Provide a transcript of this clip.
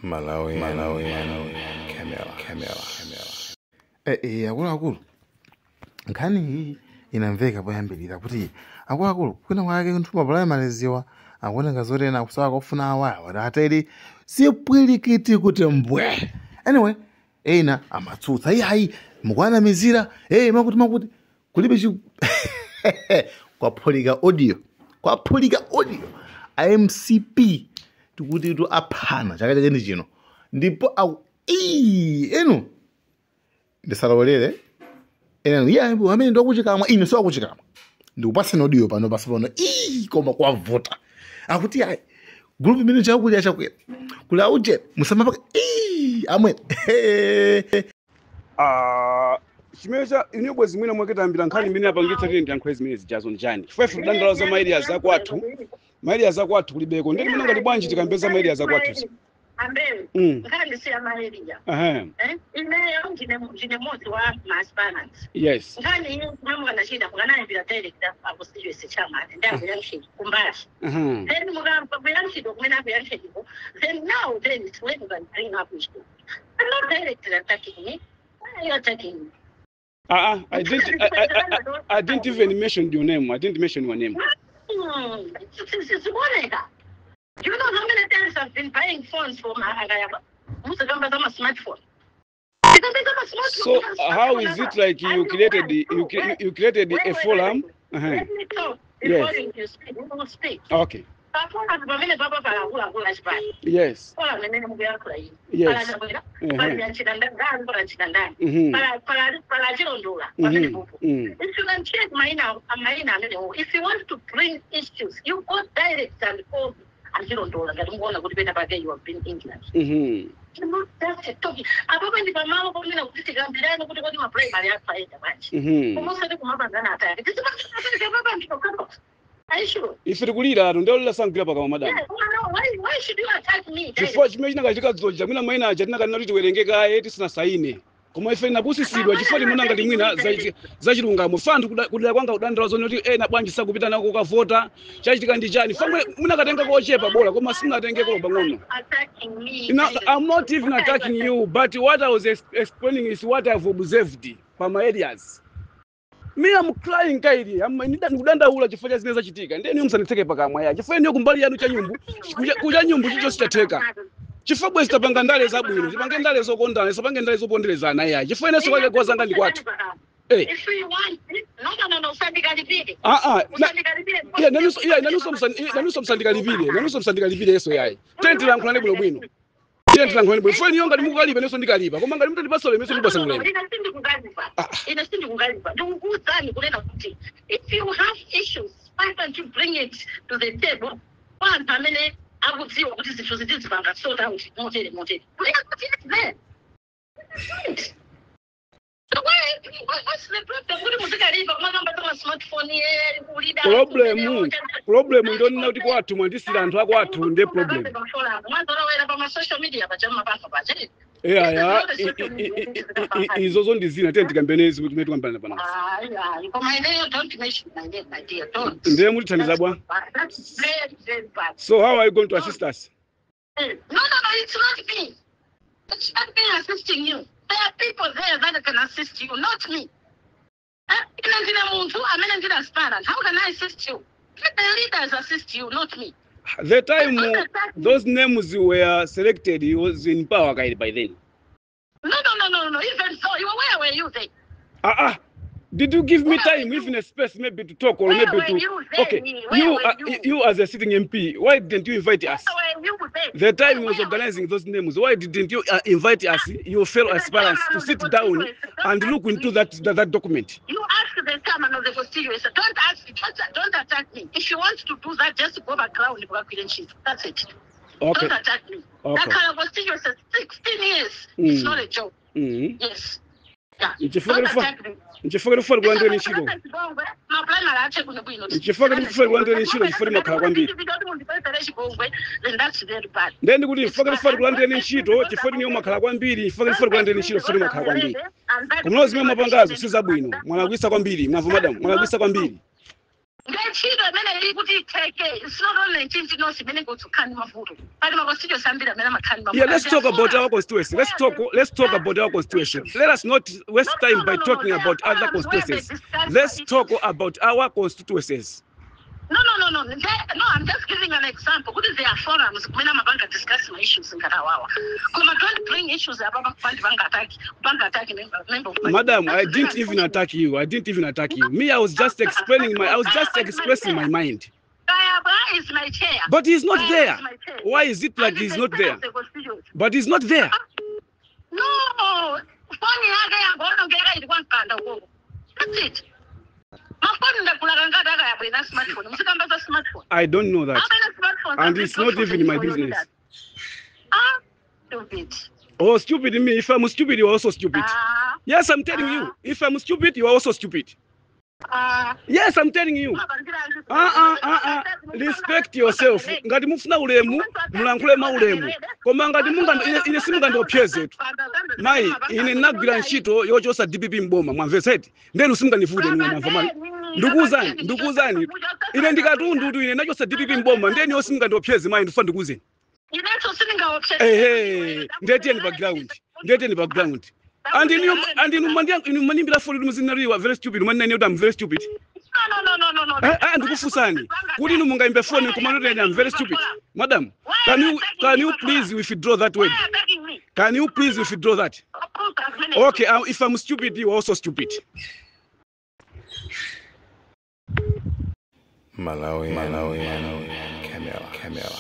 Malawian camera. Akuluakulu nkhani iyi inamveka poyambirira kuti akuluakulu kwina kwake nthuma primariziwa akuoneka zoti ena akusowa kufuna awawa ateri sipwirikiti kuti mbwe. Anyway, ena amatsutsa iyayi mukwanamizira makuti kulibe chi kwaphulika audio IMCP tikuti tu aphana chaka chake ndi chino ndipo eno ndisalawolere ena iyayi amene ndikuchikamwa ine so akuchikamwa ndikupasa audio pano pasapano koma kwavuta akuti ayi group imene chakuti achakwera kuli auje musamapaka amwe chimeza inebwe zimene mwaketambira nkhani imene apangitsa tili ndiyankhwe zimene zijazo njani chifukwa ife tidandala za maili za kwathu kulibeko ndeti muna ngati bwanji tikambeza maili za kwathu Ambewe, nkhani siya maeleja. Ineyo njine mozi wa maaspanant. Yes. Nkhani hiyo mwamu kanashida mkanaye bila director akusijwe sechamani. Ndabu yanshidi kumbashi. Then mugampa yanshidi kumena yanshidi. Then now it's when you can bring up issue. I'm not director attacking me. Why are you attacking me? I didn't even mention your name. I didn't mention your name. It's you know how many times I've been buying phones for my smartphone? So how is it like you created a forum? Let me talk. Yes. You don't speak. Okay. Yes. If you want to bring issues, you go direct and call and you don't know that you want to go to you have been England. That's it. Ababa ndi pamalo pomwe na kuti tikambirana kuti kodi ma primary afaita manje. Kumusati kumabangana atari. This is baba ndikokako. Are you sure? If you kulira ndo ndela sangila paka madam. Why should you attack me? Chifukwa chimene chakachika dzoja mwina maina aja tinakanena tiwerengeka tisina saine. Koma ife napusisidwa chifukwa timuna ngati mwina za chilungamo fantu kudala kwanga udandala zone kuti ena bwanji sakupita nako kavota chachitika ndi chani famwe munakatenga kochepa bora koma simunatenge ko pang'ono. I'm not even attacking you, but what I was explaining is what I've observed from my areas. Me I'm crying kaidi ndikudandaula chifukwa cha zimene zachitika ndeni umsanitseke pakamwa ya chifukwa niyo kumbali yanu cha nyumbu kuja nyumbu chicho sitateka chifukwa bwezi tapanga ndale zabwino zipange ndale zokondana zipange ndale zoponderezana ya chifukwa ineso kwake kwazanga ndi kwathu. If you want it, no, usandikalipire. Nanuso msandikalipire yeso yayi. Tenti langu nane bwino. Tenti langu nane bwino. Fweni yonga nimukalipa neso ndikalipa. Koma ngati mutati pasole meso ndibasa mulema. Inasindi kungalipa. Ndikukudzani kunena kuti if you have issues, why don't you bring it to the table? One pamene akudziwa kuti zinthu zitizipanga sort out motere. Bring it there. So what's the problem? Problem we don't know the kwathu mwandisira anthu akwathu ndi problem. Izozo ndizina tenti kambenezi kuti metu kambana pana. Don't mention my name, my dear. Don't. Ndiye mulithandiza bwa. That's very bad. So how are you going to assist us? No, it's not me. It's not me assisting you. There are people there that can assist you, not me. How can I assist you? Let the leaders assist you, not me. The time those names were selected, he was in power guide by then. No. Even so, where were you then? Did you give me time, even a space, maybe to talk or maybe to? Okay, you as a sitting MP, why didn't you invite us? The time he was organizing those names, why didn't you invite us, your fellow aspirants, to sit down and look into that document? You ask the chairman of the constituency. Don't attack me. If you want to do that, just go background. That's it. Okay. Don't attack me. Okay. That kind of constituency, 16 years. It's not a joke. Yes. Don't attack me. Nchifukwa kufa kulandira nchilo. Nchifukwa kulandira nchilo chifukwa makhala kwambiri. Ndi kuti nchifukwa kulandira nchilo chifukwa niyo makhala kwambiri, nchifukwa kulandira nchilo chifukwa makhala kwambiri. Kumlozi mwe mapangazo si zabwino. Mwalakwisa kwambiri, mwavu madam, mwalakwisa kwambiri. Ngechira mene ikuti take it's not only chinchi no simene go to kan mavuto. Pali makositio sambira mena makani mavuto. Yeah, let's talk about our constituency. Let's talk about our constituency. Let us not waste time by talking about other constituencies. Let's talk about our constituencies. No, I'm just giving an example. What is their forums? When I'm about to discuss my issues in Karawawa. Come on, don't bring issues about bank attack member. Madam, I didn't even attack you. Me, I was just expressing my mind. Kayaba is my chair. But he's not there. Why is it like he's not there? But he's not there. No. That's it. I don't know that. And it's not even my business. Stupid. Oh, stupid me. If I'm stupid, you're also stupid. Yes, I'm telling you. If I'm stupid, you're also stupid. Yes, I'm telling you. Respect yourself. Ngati mufuna ulemu, mulankhule maulemu. Koma ngati ine simunga ndiopyeze tu. Mai, ine nagwira ntchito yochosa DPP mboma, mwamveseti. Ndenu simunga nifude niwe mwamvamani. Ndukuzani. Ine ndikatundu tu ine nachosa DPP mboma, ndeni yosimunga ndiopyeze mai ndifa ndikuzeni. Ndeteni background. And in Mandimbila for you are very stupid. I'm very stupid. No. And Kufusani. Would you munga imbe phone and I'm very stupid. Madam, can you please withdraw that word? Can you please withdraw that? Okay, if I'm stupid, you're also stupid. Malawi, Camera.